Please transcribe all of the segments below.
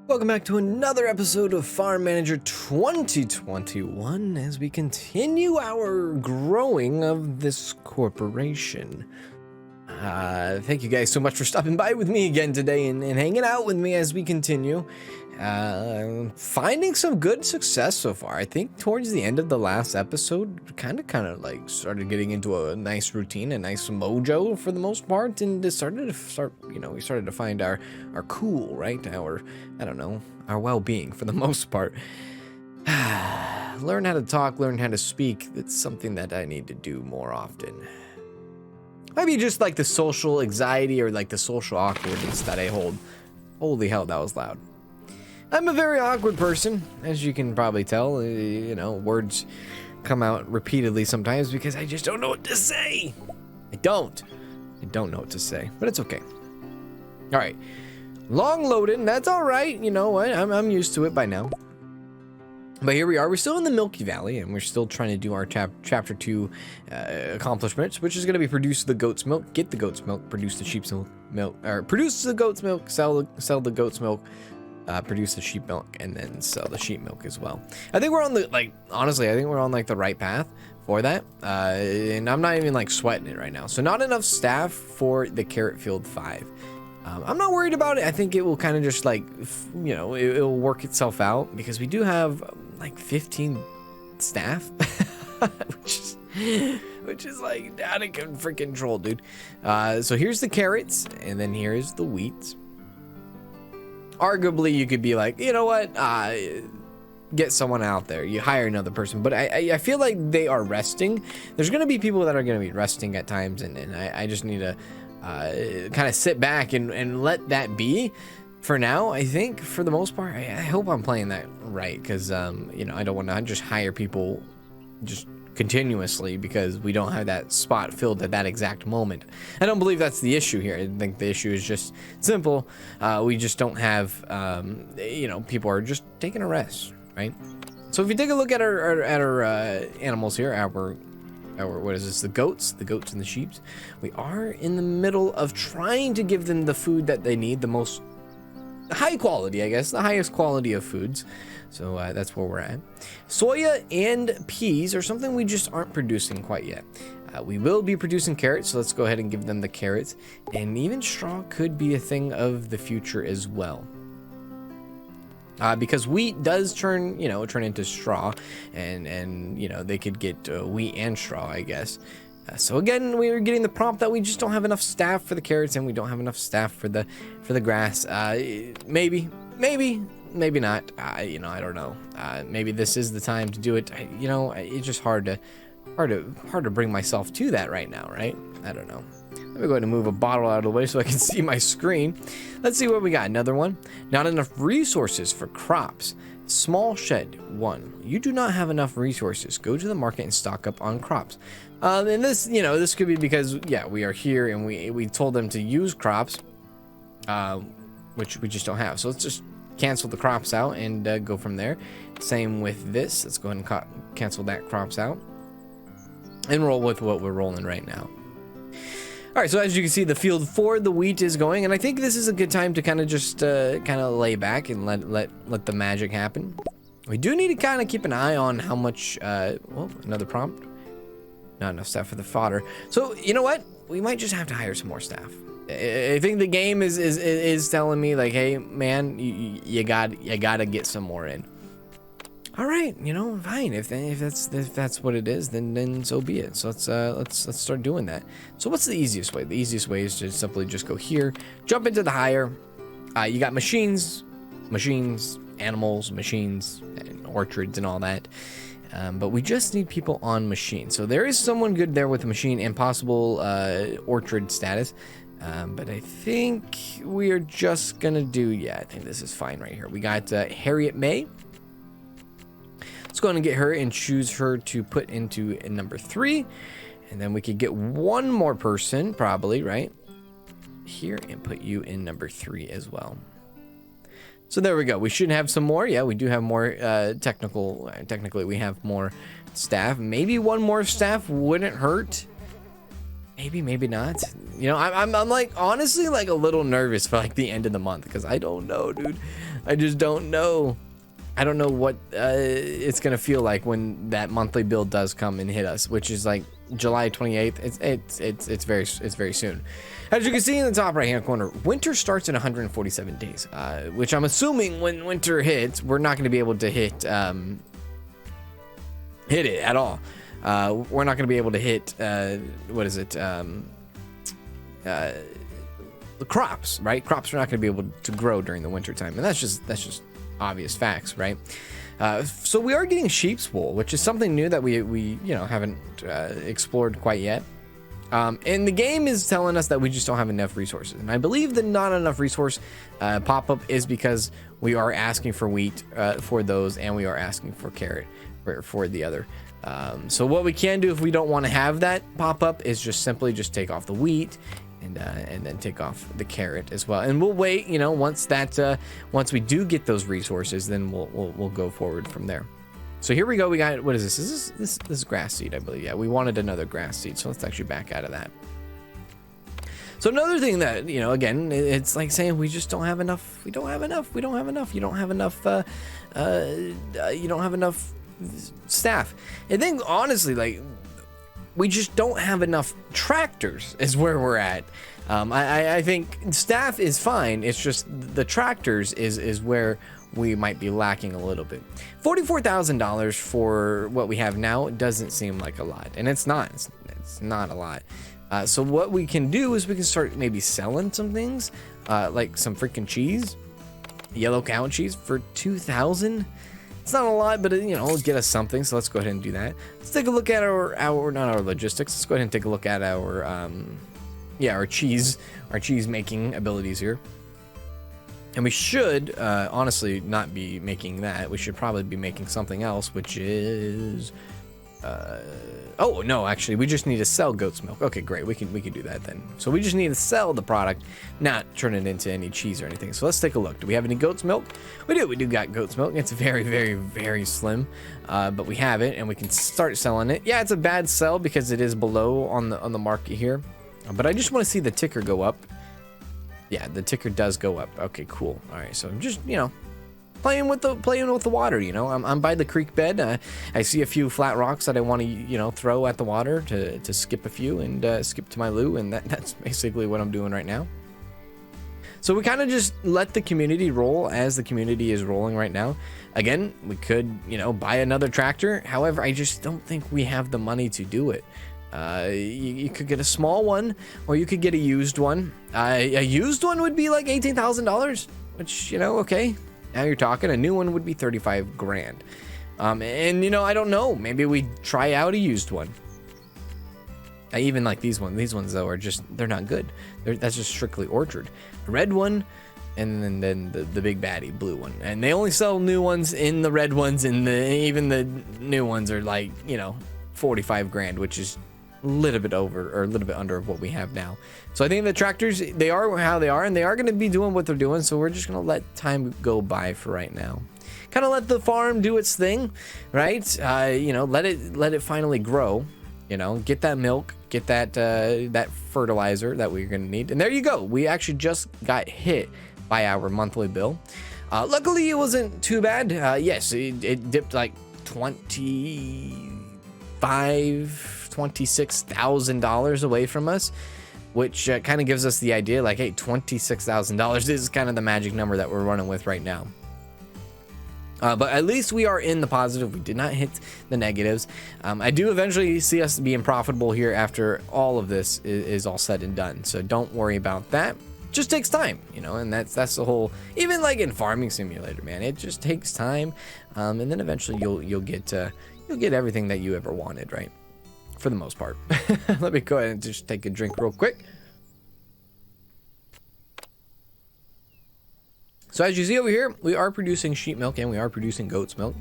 Welcome back to another episode of Farm Manager 2021 as we continue our growing of this corporation. Thank you guys so much for stopping by with me again today and hanging out with me as we continue. Finding some good success so far. I think towards the end of the last episode, kind of like started getting into a nice routine, a nice mojo for the most part, and we started to find our cool, right? Our well-being for the most part. Learn how to talk, learn how to speak. It's something that I need to do more often. Maybe just like the social anxiety or like the social awkwardness that I hold. Holy hell, that was loud. I'm a very awkward person, as you can probably tell. Words come out repeatedly sometimes because I just don't know what to say. I don't know what to say, but it's okay. All right, long loading. That's all right. You know what? I'm used to it by now. But here we are. We're still in the Milky Valley, and we're still trying to do our chapter 2 accomplishments, which is going to be produce the goat's milk, get the goat's milk, produce the sheep's milk, or produce the goat's milk, sell the goat's milk. Produce the sheep milk and then sell the sheep milk as well. I think we're on the honestly, I think we're on the right path for that. And I'm not even sweating it right now. So not enough staff for the carrot field 5. I'm not worried about it. I think it will kind of just it'll work itself out because we do have 15 staff, which is out of freaking control, dude. So here's the carrots and then here's the wheat. Arguably, you could be like, you know what, get someone out there. You hire another person. But I feel like they are resting. There's going to be people that are going to be resting at times. And I just need to kind of sit back and let that be for now. I think for the most part, I hope I'm playing that right. Because, I don't want to just hire people just continuously because we don't have that spot filled at that exact moment. I don't believe that's the issue here. I think the issue is just simple. We just don't have, people are just taking a rest, right? So if you take a look at our animals here, our what is this? The goats and the sheep. We are in the middle of trying to give them the food that they need, the most high quality, I guess, the highest quality of foods. So that's where we're at. Soya and peas are something we just aren't producing quite yet. We will be producing carrots, so let's go ahead and give them the carrots. And even straw could be a thing of the future as well. Because wheat does turn into straw, and they could get wheat and straw, I guess. So again, we were getting the prompt that we just don't have enough staff for the carrots, and we don't have enough staff for the grass. Maybe not. I don't know. Maybe this is the time to do it. It's just hard to bring myself to that right now, right? I don't know. Let me go ahead and move a bottle out of the way so I can see my screen. Let's see what we got. Another one. Not enough resources for crops. Small shed 1. You do not have enough resources. Go to the market and stock up on crops. And this, this could be because we are here and we told them to use crops, which we just don't have. So let's just cancel the crops out and go from there. Same with this. Let's go ahead and cancel that crops out and roll with what we're rolling right now. All right, so as you can see, the field for the wheat is going, and I think this is a good time to kind of just lay back and let the magic happen. We do need to kind of keep an eye on how much. Another prompt. Not enough staff for the fodder. So you know what? We might just have to hire some more staff. I think the game is telling me hey man, you gotta get some more in. All right, fine. If that's what it is, then so be it. So let's start doing that. So what's the easiest way? The easiest way is to simply just go here, jump into the hire. You got machines, animals, machines, and orchards and all that. But we just need people on machine. So there is someone good there with a machine and possible orchard status. But I think we are just gonna do, I think this is fine right here. We got Harriet May. Let's go ahead and get her and choose her to put into number 3. And then we could get one more person, probably, right? Here, and put you in number 3 as well. So there we go. We should have some more. Yeah, we do have more technically we have more staff. Maybe one more staff wouldn't hurt. maybe, maybe not. You know, I'm like honestly like a little nervous for like the end of the month because I don't know, dude. I just don't know. I don't know what it's gonna feel like when that monthly bill does come and hit us, which is like July 28th. It's very soon. As you can see in the top right hand corner, winter starts in 147 days, which I'm assuming when winter hits, we're not gonna be able to hit it at all. We're not gonna be able to hit what is it? The crops, right? Crops are not gonna be able to grow during the winter time, and that's just obvious facts, right? So we are getting sheep's wool, which is something new that we you know haven't explored quite yet. And the game is telling us that we just don't have enough resources, and I believe the not enough resource pop-up is because we are asking for wheat for those, and we are asking for carrot for the other. So what we can do if we don't want to have that pop-up is just simply just take off the wheat and then take off the carrot as well, and we'll wait, you know, once we do get those resources, then we'll go forward from there. So here we go. We got, what is this? This is grass seed, I believe. Yeah, we wanted another grass seed, so let's actually back out of that. So another thing that, you know, again, it's like saying we just don't have enough. We don't have enough. We don't have enough. You don't have enough. You don't have enough staff. I think honestly, like, we just don't have enough tractors is where we're at. I think staff is fine. It's just the tractors is where we might be lacking a little bit. $44,000 for what we have now doesn't seem like a lot, and it's not. It's not a lot. So what we can do is we can start maybe selling some things, like some freaking cheese, yellow cow cheese for 2,000. It's not a lot, but you know, it'll get us something. So let's go ahead and do that. Let's take a look at our not our logistics. Let's go ahead and take a look at our our cheese making abilities here. And we should honestly not be making that. We should probably be making something else, which is oh no, actually we just need to sell goat's milk. Okay, great. We can do that then. So we just need to sell the product, not turn it into any cheese or anything. So let's take a look. Do we have any goat's milk? We do got goat's milk. It's very, very, very slim, but we have it and we can start selling it. Yeah, it's a bad sell because it is below on the market here, but I just want to see the ticker go up. Yeah, the ticker does go up. Okay, cool. All right, so I'm just, you know, playing with the water, you know. I'm by the creek bed. I see a few flat rocks that I want to, you know, throw at the water to skip a few and skip to my loo, and that's basically what I'm doing right now. So we kind of just let the community roll as the community is rolling right now. Again, we could, you know, buy another tractor. However, I just don't think we have the money to do it. You could get a small one, or you could get a used one. A used one would be like $18,000, which, you know, okay. Now you're talking. A new one would be 35 grand. And you know, I don't know. Maybe we try out a used one. I even like these ones. These ones though are just, they're not good. That's just strictly orchard. A red one, and then the big baddie blue one. And they only sell new ones in the red ones, and even the new ones are like, you know, 45 grand, which is a little bit over or a little bit under what we have now. So I think the tractors, they are how they are, and they are going to be doing what they're doing. So we're just going to let time go by for right now. Kind of let the farm do its thing, right? You know, let it finally grow. You know, get that milk, get that fertilizer that we're going to need. And there you go. We actually just got hit by our monthly bill. Luckily, it wasn't too bad. Yes, it dipped like $26,000 away from us, which kind of gives us the idea like, hey, $26,000 is kind of the magic number that we're running with right now. But at least we are in the positive. We did not hit the negatives. I do eventually see us being profitable here after all of this is all said and done. So don't worry about that. Just takes time, you know, and that's the whole, even like in Farming Simulator, man, it just takes time. And then eventually you'll get everything that you ever wanted, right? For the most part. Let me go ahead and just take a drink real quick. So as you see over here, we are producing sheep milk and we are producing goat's milk.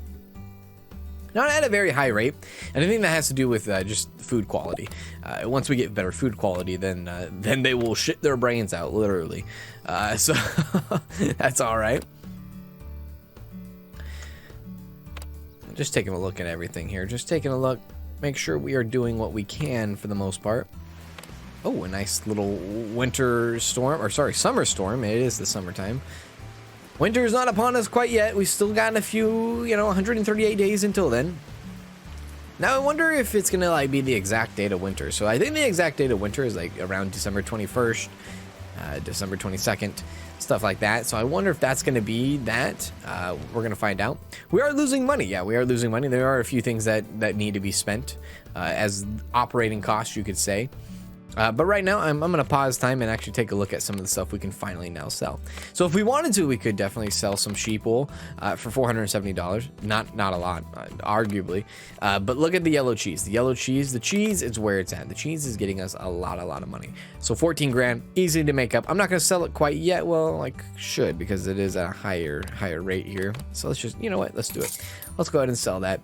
Not at a very high rate, and I think that has to do with just food quality. Once we get better food quality, then they will shit their brains out, literally. So that's all right. Just taking a look at everything here. Just taking a look, make sure we are doing what we can for the most part. Oh, a nice little winter storm, or sorry, summer storm. It is the summertime. Winter is not upon us quite yet. We still got a few, 138 days until then. Now I wonder if it's gonna like be the exact date of winter. So I think the exact date of winter is like around December 21st, December 22nd, stuff like that. So I wonder if that's gonna be that. We're gonna find out. We are losing money. Yeah, we are losing money. There are a few things that need to be spent as operating costs, you could say. But right now, I'm going to pause time and actually take a look at some of the stuff we can finally now sell. So if we wanted to, we could definitely sell some sheep wool for $470. Not a lot, arguably. But look at the yellow cheese. The yellow cheese, the cheese is where it's at. The cheese is getting us a lot of money. So 14 grand, easy to make up. I'm not going to sell it quite yet. Well, like should, because it is a higher rate here. So let's just, you know what? Let's do it. Let's go ahead and sell that.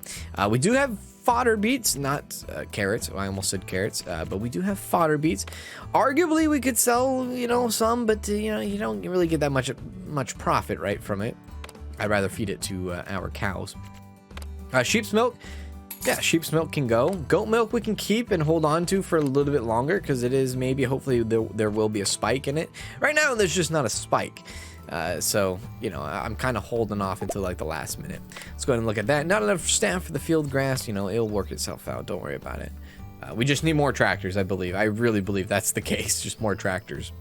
We do have fodder beets, not carrots. I almost said carrots, but we do have fodder beets. Arguably, we could sell, some, but you don't really get that much profit, right, from it. I'd rather feed it to our cows. Sheep's milk, yeah, sheep's milk can go. Goat milk we can keep and hold on to for a little bit longer because it is hopefully there will be a spike in it. Right now, there's just not a spike. So, I'm kind of holding off until like the last minute. Let's go ahead and look at that. Not enough staff for the field grass. It'll work itself out. Don't worry about it. We just need more tractors, I believe. I really believe that's the case. Just more tractors.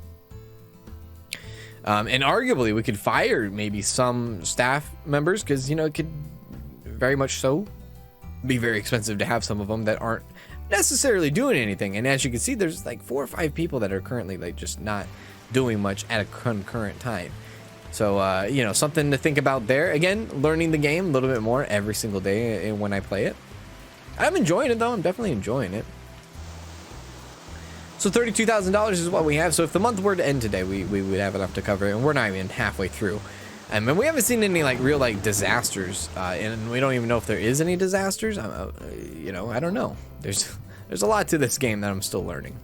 And arguably, we could fire maybe some staff members because, it could very much so be very expensive to have some of them that aren't necessarily doing anything. And as you can see, there's like 4 or 5 people that are currently like just not doing much at a concurrent time. So, something to think about there. Again, learning the game a little bit more every single day when I play it. I'm enjoying it, though. I'm definitely enjoying it. So $32,000 is what we have. So if the month were to end today, we would have enough to cover it. And we're not even halfway through. And we haven't seen any, real, disasters. And we don't even know if there is any disasters. I don't know. There's a lot to this game that I'm still learning.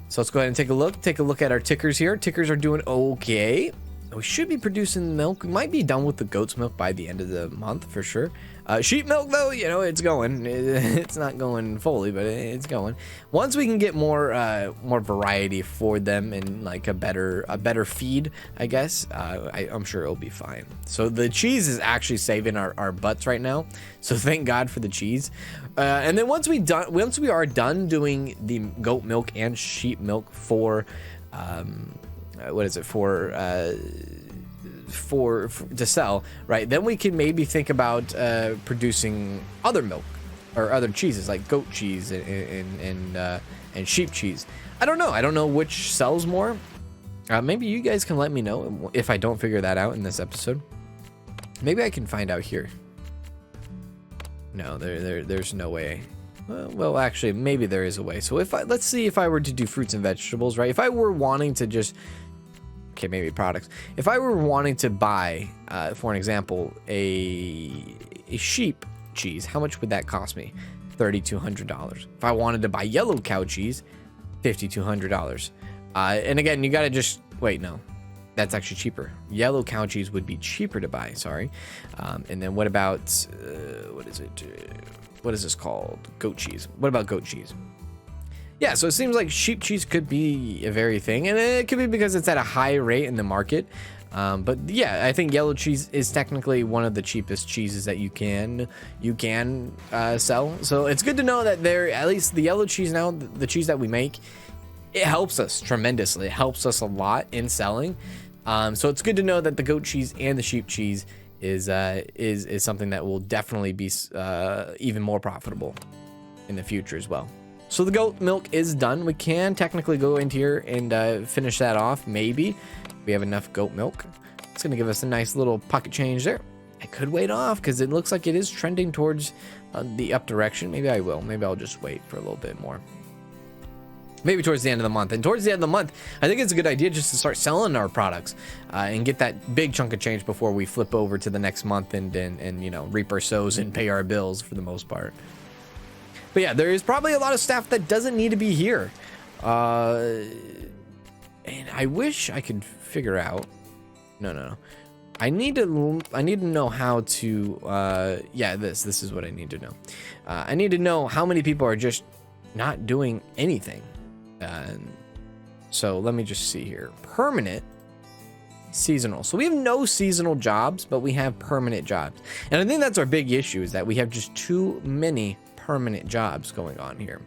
So let's go ahead and take a look. Take a look at our tickers here. Tickers are doing okay. We should be producing milk. We might be done with the goat's milk by the end of the month for sure. Sheep milk, though, it's going. It's not going fully, but it's going. Once we can get more variety for them and a better feed, I guess, I'm sure it'll be fine. So the cheese is actually saving our butts right now. So thank God for the cheese. And then once we are done doing the goat milk and sheep milk for to sell, right? Then we can maybe think about producing other milk or other cheeses like goat cheese and sheep cheese. I don't know which sells more. Maybe you guys can let me know if I don't figure that out in this episode. Maybe I can find out here. No, there's no way. Well, actually, maybe there is a way. So let's see if I were to do fruits and vegetables, right? If I were wanting to just, okay, maybe products. If I were wanting to buy, for an example, a sheep cheese, how much would that cost me? $3,200. If I wanted to buy yellow cow cheese, $5,200. And again, you gotta just wait. No, that's actually cheaper. Yellow cow cheese would be cheaper to buy. Sorry. And then what about what is it? What is this called? Goat cheese. What about goat cheese? Yeah, so it seems like sheep cheese could be a very thing, and it could be because it's at a high rate in the market. But yeah, I think yellow cheese is technically one of the cheapest cheeses that you can sell. So it's good to know that at least the yellow cheese now, the cheese that we make, it helps us tremendously. It helps us a lot in selling. So it's good to know that the goat cheese and the sheep cheese is something that will definitely be even more profitable in the future as well. So the goat milk is done. We can technically go into here and finish that off. Maybe we have enough goat milk. It's gonna give us a nice little pocket change there. I could wait off because it looks like it is trending towards the up direction. Maybe I will. Maybe I'll just wait for a little bit more. Maybe towards the end of the month. And towards the end of the month, I think it's a good idea just to start selling our products and get that big chunk of change before we flip over to the next month and reap our sows and pay our bills for the most part. But yeah, there is probably a lot of staff that doesn't need to be here. And I wish I could figure out. No. I need to know how to. Yeah, this is what I need to know. I need to know how many people are just not doing anything. So let me just see here. Permanent, seasonal. So we have no seasonal jobs, but we have permanent jobs. And I think that's our big issue, is that we have just too many permanent jobs going on here.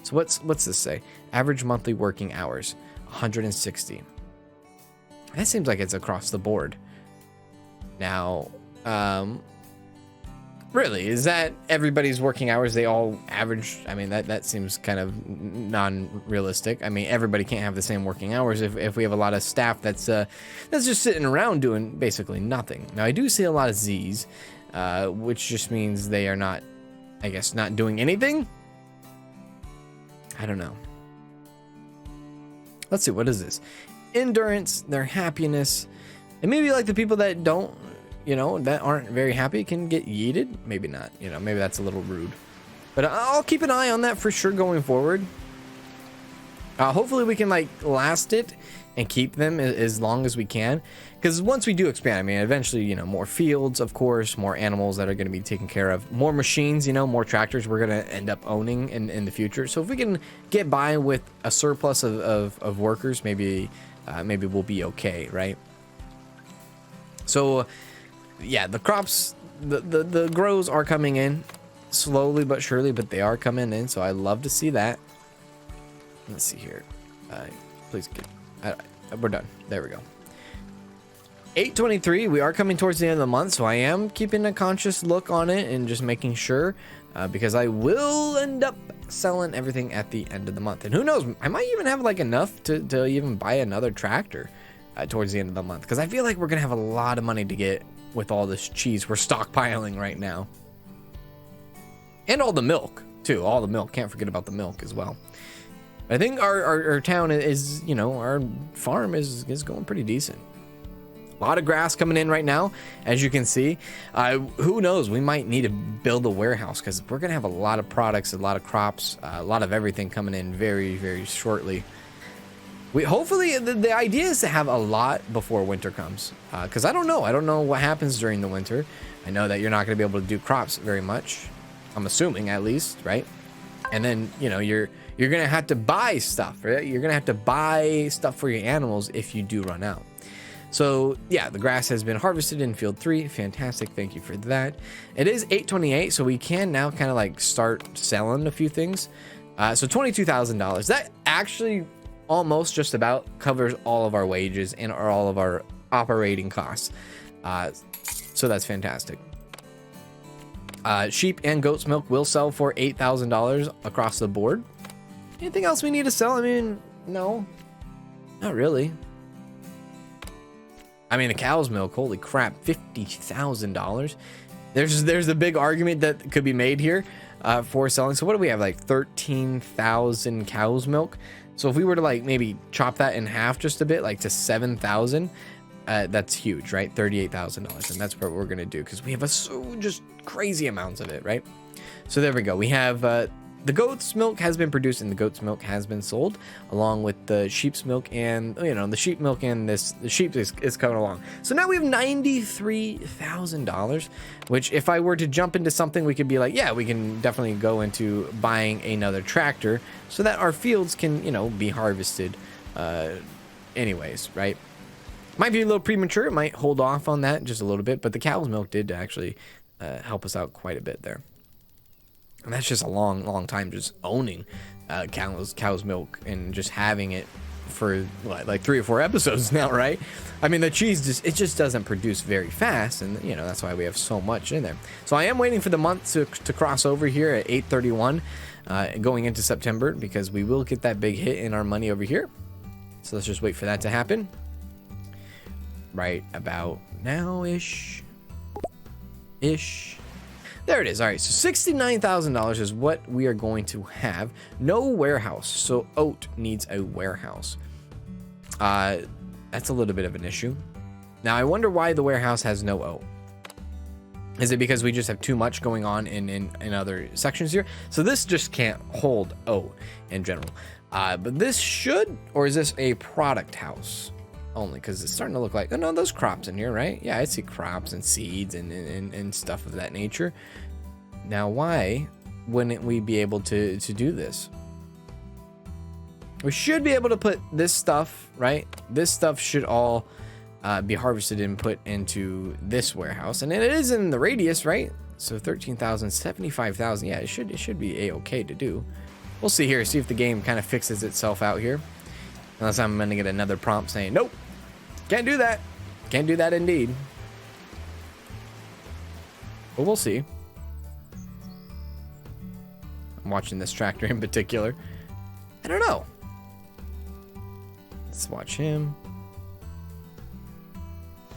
So what's this say? Average monthly working hours, 160. That seems like it's across the board. Now, really, is that everybody's working hours? They all average? I mean, that seems kind of non-realistic. I mean, everybody can't have the same working hours if we have a lot of staff that's just sitting around doing basically nothing. Now, I do see a lot of Z's, which just means they are not, I guess, not doing anything. I don't know. Let's see, what is this? Endurance, their happiness, and maybe like the people that don't, that aren't very happy can get yeeted. Maybe not, maybe that's a little rude, but I'll keep an eye on that for sure going forward. Hopefully we can like last it and keep them as long as we can, because once we do expand, I mean, eventually, more fields, of course, more animals that are going to be taken care of, more machines, more tractors we're going to end up owning in the future. So if we can get by with a surplus of workers, maybe we'll be okay, right? So yeah, the crops, the grows are coming in slowly but surely, but they are coming in, so I love to see that. Let's see here. Please get, we're done. There we go. 8:23. We are coming towards the end of the month, so I am keeping a conscious look on it and just making sure, because I will end up selling everything at the end of the month. And who knows, I might even have like enough to even buy another tractor towards the end of the month, because I feel like we're gonna have a lot of money to get with all this cheese we're stockpiling right now, and all the milk too. All the milk, can't forget about the milk as well. I think our town is, our farm is going pretty decent. A lot of grass coming in right now, as you can see. Who knows, we might need to build a warehouse, because we're gonna have a lot of products, a lot of crops, a lot of everything coming in very, very shortly. Hopefully the idea is to have a lot before winter comes, because I don't know what happens during the winter. I know that you're not going to be able to do crops very much, I'm assuming, at least, right? And then you're gonna have to buy stuff, right? You're gonna have to buy stuff for your animals if you do run out. So yeah, the grass has been harvested in field 3. Fantastic, thank you for that. It is 8:28, so we can now kind of like start selling a few things. So $22,000. That actually almost just about covers all of our wages and all of our operating costs. So that's fantastic. Sheep and goat's milk will sell for $8,000 across the board. Anything else we need to sell? I mean, no, not really. I mean, the cow's milk, holy crap, $50,000. There's a big argument that could be made here for selling. So what do we have, like 13,000 cow's milk? So if we were to like maybe chop that in half just a bit, like to 7,000, that's huge, right? $38,000, and that's what we're gonna do, because we have just crazy amounts of it, right? So there we go. We have the goat's milk has been produced and the goat's milk has been sold, along with the sheep's milk, and the sheep milk and the sheep is coming along. So now we have $93,000, which if I were to jump into something, we could be like, yeah, we can definitely go into buying another tractor so that our fields can, be harvested anyways, right? Might be a little premature. It might hold off on that just a little bit, but the cow's milk did actually help us out quite a bit there. And that's just a long time just owning cow's milk and just having it for like 3 or 4 episodes now, right? I mean, the cheese just doesn't produce very fast, and that's why we have so much in there. So I am waiting for the month to cross over here at 8/31 going into September, because we will get that big hit in our money over here. So let's just wait for that to happen right about now ish. There it is. All right, so $69,000 is what we are going to have. No warehouse, so oat needs a warehouse. That's a little bit of an issue. Now, I wonder why the warehouse has no oat. Is it because we just have too much going on in other sections here? So this just can't hold oat in general. But this should, or is this a product house? Only because it's starting to look like, oh no, those crops in here, right? Yeah, I see crops and seeds and stuff of that nature. Now, why wouldn't we be able to do this? We should be able to put this stuff, right? This stuff should all be harvested and put into this warehouse, and it is in the radius, right? So 13,000, 75,000. Yeah, it should be a-okay to do. We'll see here. See if the game kind of fixes itself out here. Unless I'm gonna get another prompt saying, nope, can't do that. Can't do that indeed. But we'll see. I'm watching this tractor in particular. I don't know. Let's watch him.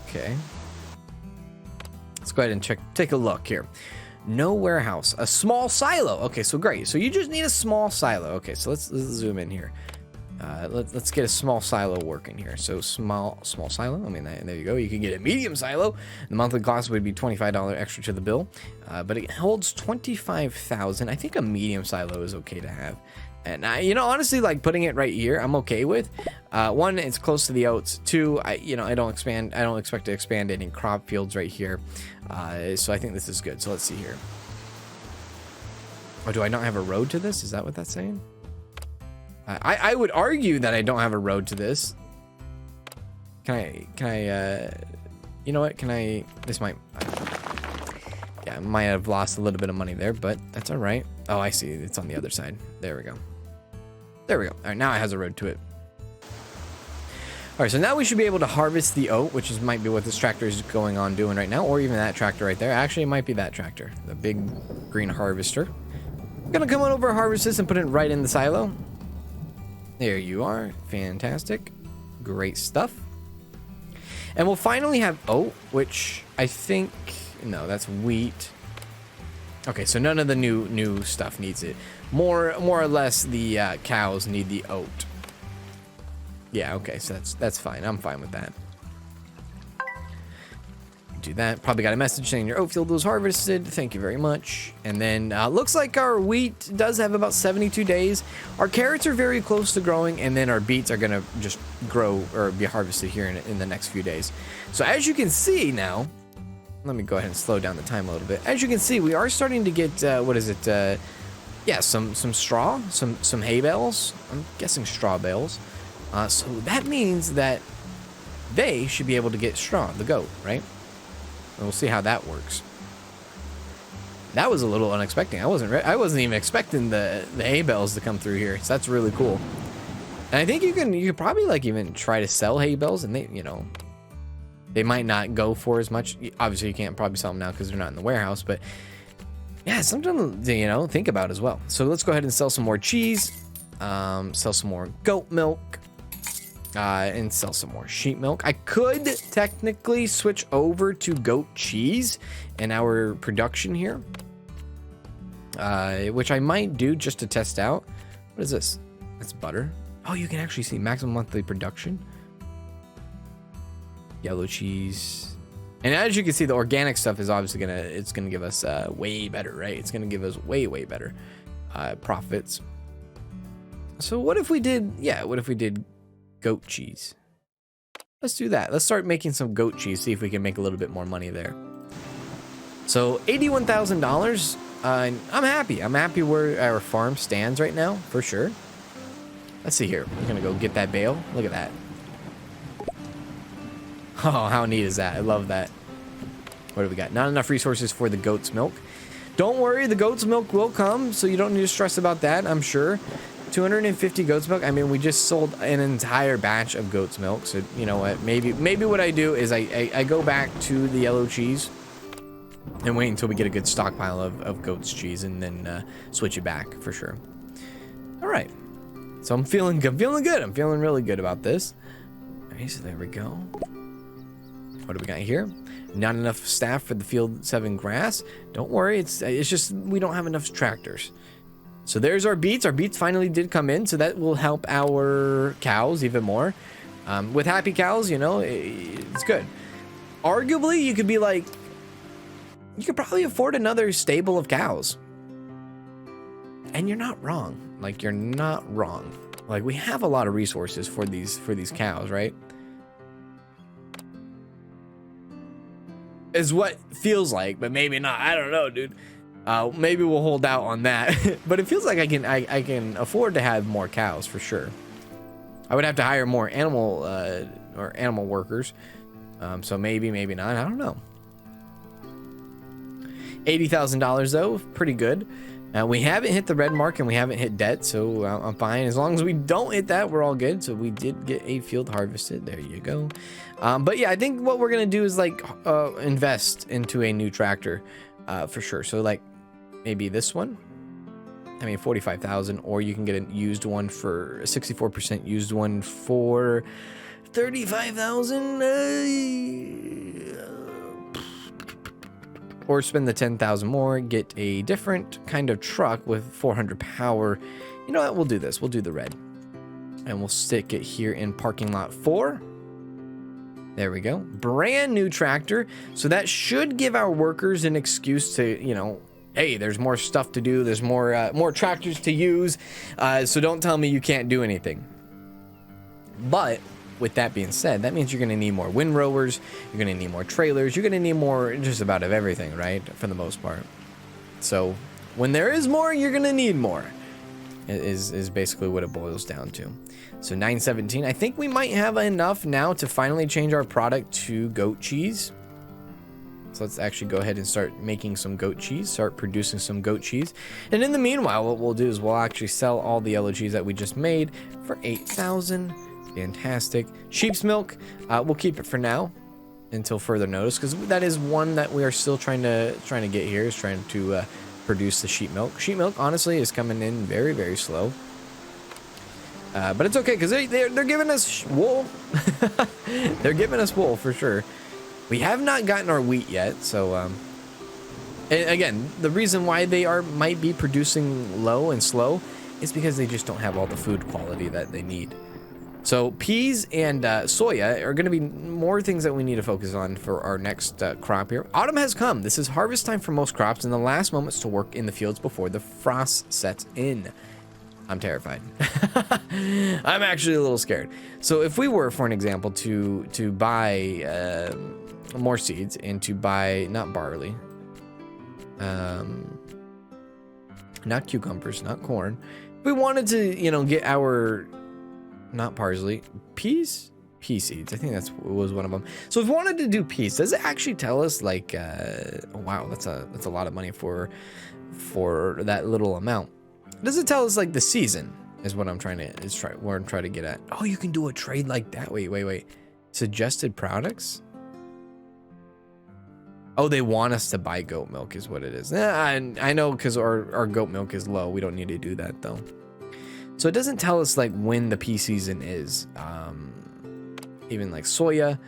Okay. Let's go ahead and take a look here. No warehouse, a small silo. Okay, so great. So you just need a small silo. Okay, so let's zoom in here. Let's get a small silo working here. So small silo. I mean, there you go. You can get a medium silo. The monthly cost would be $25 extra to the bill, but it holds 25,000. I think a medium silo is okay to have. And you know, honestly, like putting it right here, I'm okay with. One, it's close to the oats. Two, I don't expect to expand any crop fields right here. So I think this is good. So let's see here. Oh, do I not have a road to this? Is that what that's saying? I would argue that I don't have a road to this. Can I, you know what? This might, yeah, I might have lost a little bit of money there, but that's all right. Oh, I see. It's on the other side. There we go. There we go. All right, now it has a road to it. All right, so now we should be able to harvest the oat, which might be what this tractor is going on doing right now, or even that tractor right there. Actually, it might be that tractor, the big green harvester. I'm gonna come on over, harvest this, and put it right in the silo. There you are. Fantastic. Great stuff. And we'll finally have oat, which I think, no, that's wheat. Okay, so none of the new stuff needs it. More or less, the cows need the oat. Yeah, okay, so that's fine. I'm fine with that. Do that. Probably got a message saying your oat field was harvested. Thank you very much. And then looks like our wheat does have about 72 days. Our carrots are very close to growing, and then our beets are gonna just grow or be harvested here in the next few days. So as you can see now, let me go ahead and slow down the time a little bit. As you can see, we are starting to get what is it? Yeah, some straw, some hay bales. I'm guessing straw bales. So that means that they should be able to get straw, the goat, right? And we'll see how that works. That was a little unexpected. I wasn't even expecting the hay bales to come through here. So that's really cool. And I think you could probably like even try to sell hay bales, and they might not go for as much. Obviously, you can't probably sell them now because they're not in the warehouse, but yeah, something to think about as well. So let's go ahead and sell some more cheese, sell some more goat milk, and sell some more sheep milk. I could technically switch over to goat cheese in our production here, which I might do just to test out. What is this? That's butter. Oh, you can actually see maximum monthly production. Yellow cheese. And as you can see, the organic stuff is obviously gonna give us way better, right? It's gonna give us way better profits. So what if we did goat cheese? Let's do that. Let's start making some goat cheese, see if we can make a little bit more money there. So $81,000. I'm happy. I'm happy where our farm stands right now, for sure. Let's see here. We're gonna go get that bale. Look at that. Oh, how neat is that? I love that. What do we got? Not enough resources for the goat's milk. Don't worry, the goat's milk will come, so you don't need to stress about that, I'm sure. 250 goat's milk. I mean, we just sold an entire batch of goat's milk, so you know what? Maybe what I do is I go back to the yellow cheese and wait until we get a good stockpile of goat's cheese, and then switch it back for sure. All right. So I'm feeling good. I'm feeling really good about this. Okay, so there we go. What do we got here? Not enough staff for the field 7 grass. Don't worry, it's just we don't have enough tractors. So there's our beets. Our beets finally did come in, so that will help our cows even more. With happy cows, it's good. Arguably, you could be like, you could probably afford another stable of cows. And you're not wrong. Like, you're not wrong. Like, we have a lot of resources for these cows, right? Is what feels like, but maybe not. I don't know, dude. Maybe we'll hold out on that. But it feels like I can afford to have more cows for sure. I would have to hire more animal workers. So maybe not. I don't know. $80,000 though, pretty good. We haven't hit the red mark and we haven't hit debt, so I'm fine. As long as we don't hit that, we're all good. So we did get a field harvested. There you go. But yeah, I think what we're gonna do is like invest into a new tractor for sure. So like maybe this one. I mean 45,000, or you can get a used one for 64% used one for 35,000. Or spend the 10,000 more, get a different kind of truck with 400 power. You know what? We'll do this. We'll do the red. And we'll stick it here in parking lot 4. There we go. Brand new tractor. So that should give our workers an excuse to, you know, hey, there's more stuff to do. There's more tractors to use. So don't tell me you can't do anything. But with that being said, that means you're going to need more windrowers, you're going to need more trailers, you're going to need more just about of everything, right? For the most part. So when there is more, you're going to need more. Is basically what it boils down to. So 917, I think we might have enough now to finally change our product to goat cheese. So let's actually go ahead and start making some goat cheese, start producing some goat cheese. And in the meanwhile, what we'll do is we'll actually sell all the yellow cheese that we just made for 8,000. Fantastic. Sheep's milk, we'll keep it for now until further notice, because that is one that we are still trying to get here, is trying to produce the sheep milk. Sheep milk honestly is coming in very, very slow, but it's okay because they're giving us wool. They're giving us wool for sure. We have not gotten our wheat yet, so and again, the reason why they might be producing low and slow is because they just don't have all the food quality that they need. So peas and soya are going to be more things that we need to focus on for our next crop here. Autumn has come. This is harvest time for most crops and the last moments to work in the fields before the frost sets in. I'm terrified. I'm actually a little scared. So if we were, for an example, to buy more seeds and to buy, not barley, not cucumbers, not corn. If we wanted to, you know, get our... not parsley, peas, pea seeds. I think was one of them. So if we wanted to do peas, does it actually tell us like, oh, wow, that's a lot of money for that little amount? Does it tell us like the season is what I'm trying to get at? Oh, you can do a trade like that. Wait. Suggested products. Oh, they want us to buy goat milk is what it is. I know because our goat milk is low. We don't need to do that though. So it doesn't tell us like when the pea season is. Even like soya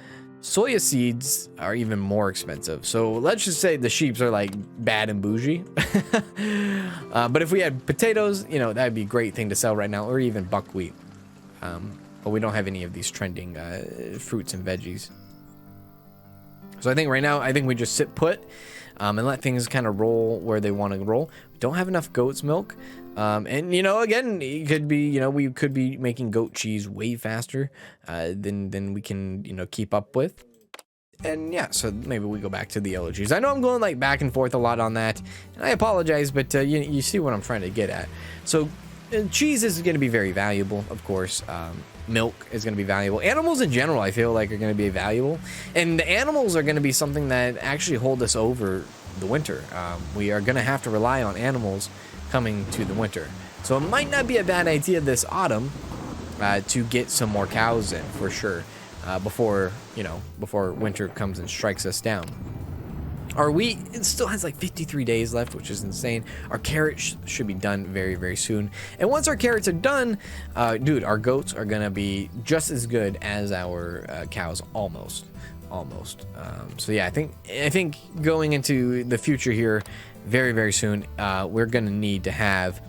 seeds are even more expensive. So let's just say the sheeps are like bad and bougie. But if we had potatoes, you know, that'd be a great thing to sell right now, or even buckwheat. But we don't have any of these trending fruits and veggies. So I think right now, we just sit put and let things kind of roll where they want to roll. We don't have enough goat's milk. And, you know, again, it could be, you know, we could be making goat cheese way faster than we can, you know, keep up with. And yeah, so maybe we go back to the yellow cheese. I know I'm going like back and forth a lot on that, and I apologize, but you see what I'm trying to get at. So cheese is going to be very valuable, of course. Milk is going to be valuable. Animals in general, I feel like, are going to be valuable. And the animals are going to be something that actually hold us over the winter. We are going to have to rely on animals coming to the winter. So it might not be a bad idea this autumn to get some more cows in for sure before winter comes and strikes us down. Our wheat, it still has like 53 days left, which is insane. Our carrots should be done very, very soon. And once our carrots are done, dude, our goats are gonna be just as good as our cows, almost. So yeah, I think going into the future here, very, very soon, we're gonna need to have,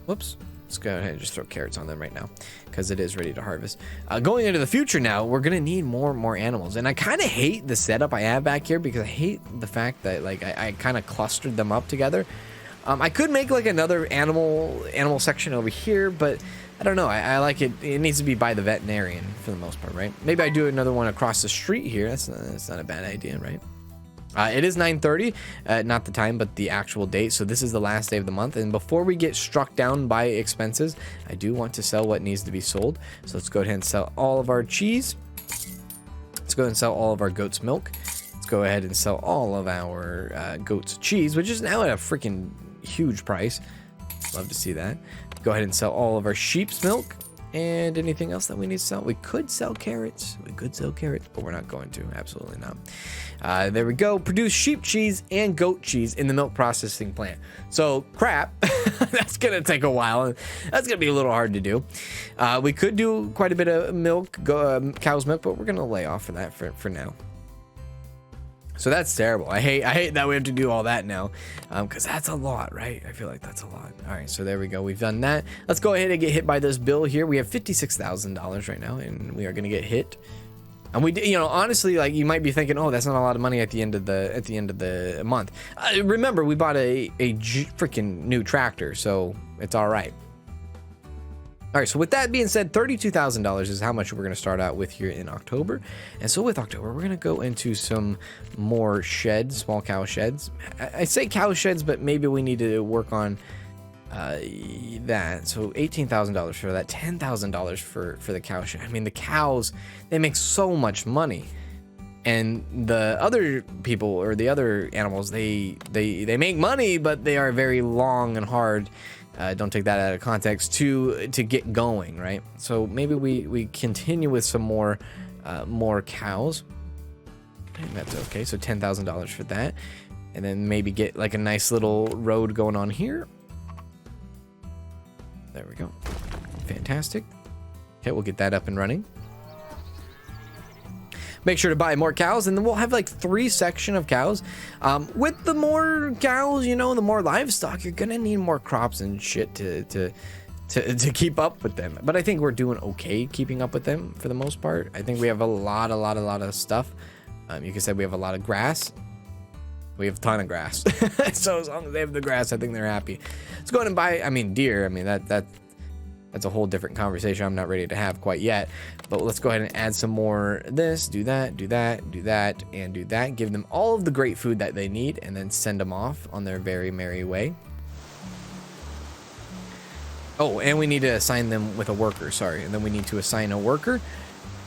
whoops. Let's go ahead and just throw carrots on them right now because it is ready to harvest. Going into the future now, we're going to need more animals. And I kind of hate the setup I have back here because I hate the fact that like I kind of clustered them up together. I could make like another animal section over here, but I don't know. I like it. It needs to be by the veterinarian for the most part, right? Maybe I do another one across the street here. That's not a bad idea, right? It is 9:30, not the time, but the actual date. So this is the last day of the month. And before we get struck down by expenses, I do want to sell what needs to be sold. So let's go ahead and sell all of our cheese. Let's go ahead and sell all of our goat's milk. Let's go ahead and sell all of our goat's cheese, which is now at a freaking huge price. Love to see that. Go ahead and sell all of our sheep's milk. And anything else that we need to sell? We could sell carrots. We could sell carrots, but we're not going to. Absolutely not. There we go. Produce sheep cheese and goat cheese in the milk processing plant. So crap. That's going to take a while. That's going to be a little hard to do. We could do quite a bit of milk, cow's milk, but we're going to lay off for that for now. So that's terrible. I hate that we have to do all that now, because that's a lot, right? I feel like that's a lot. All right, so there we go. We've done that. Let's go ahead and get hit by this bill here. We have $56,000 right now, and we are going to get hit. And we, honestly, like you might be thinking, oh, that's not a lot of money at the end of the month. Remember, we bought a freaking new tractor, so it's all right. All right, so with that being said, $32,000 is how much we're going to start out with here in October. And so with October, we're going to go into some more sheds, small cow sheds. I say cow sheds, but maybe we need to work on that. So $18,000 for that, $10,000 for the cow shed. I mean, the cows, they make so much money. And the other people or the other animals, they make money, but they are very long and hard. Don't take that out of context to get going, right? So maybe we continue with some more cows. I think that's okay. So $10,000 for that, and then maybe get like a nice little road going on here. There we go. Fantastic. Okay, we'll get that up and running. Make sure to buy more cows, and then we'll have like 3 sections of cows. With the more cows, the more livestock, you're gonna need more crops and shit to keep up with them. But I think we're doing okay keeping up with them for the most part. I think we have a lot of stuff. You can say we have a lot of grass. We have a ton of grass. So as long as they have the grass, I think they're happy. Let's go ahead and buy. I mean, deer. I mean that's a whole different conversation I'm not ready to have quite yet. But let's go ahead and add some more this, do that, do that, do that, and do that. Give them all of the great food that they need, and then send them off on their very merry way. Oh, and we need to assign them with a worker, sorry. And then we need to assign a worker.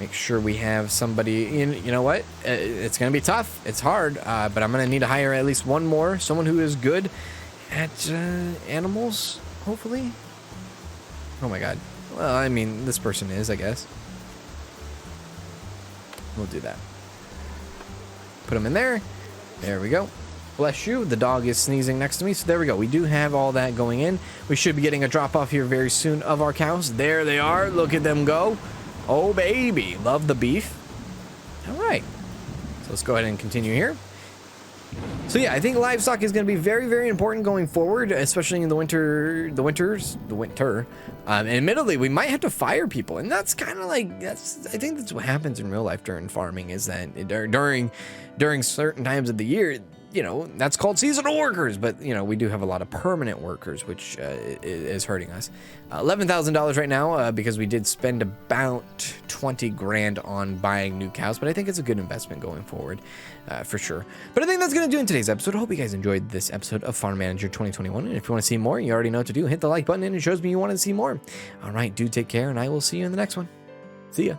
Make sure we have somebody, you know what? It's going to be tough. It's hard, but I'm going to need to hire at least one more. Someone who is good at animals, hopefully. Oh my god. Well, I mean, this person is, I guess. We'll do that. Put him in there. There we go. Bless you. The dog is sneezing next to me. So there we go. We do have all that going in. We should be getting a drop off here very soon of our cows. There they are. Look at them go. Oh, baby. Love the beef. All right. So let's go ahead and continue here. So yeah, I think livestock is going to be very, very important going forward, especially in the winter. And admittedly, we might have to fire people, and that's kind of like I think that's what happens in real life during farming. Is that during certain times of the year, that's called seasonal workers. But we do have a lot of permanent workers, which is hurting us. $11,000 right now because we did spend about 20 grand on buying new cows, but I think it's a good investment going forward. For sure. But I think that's going to do in today's episode. I hope you guys enjoyed this episode of Farm Manager 2021. And if you want to see more, you already know what to do. Hit the like button and it shows me you want to see more. All right, do take care, and I will see you in the next one. See ya.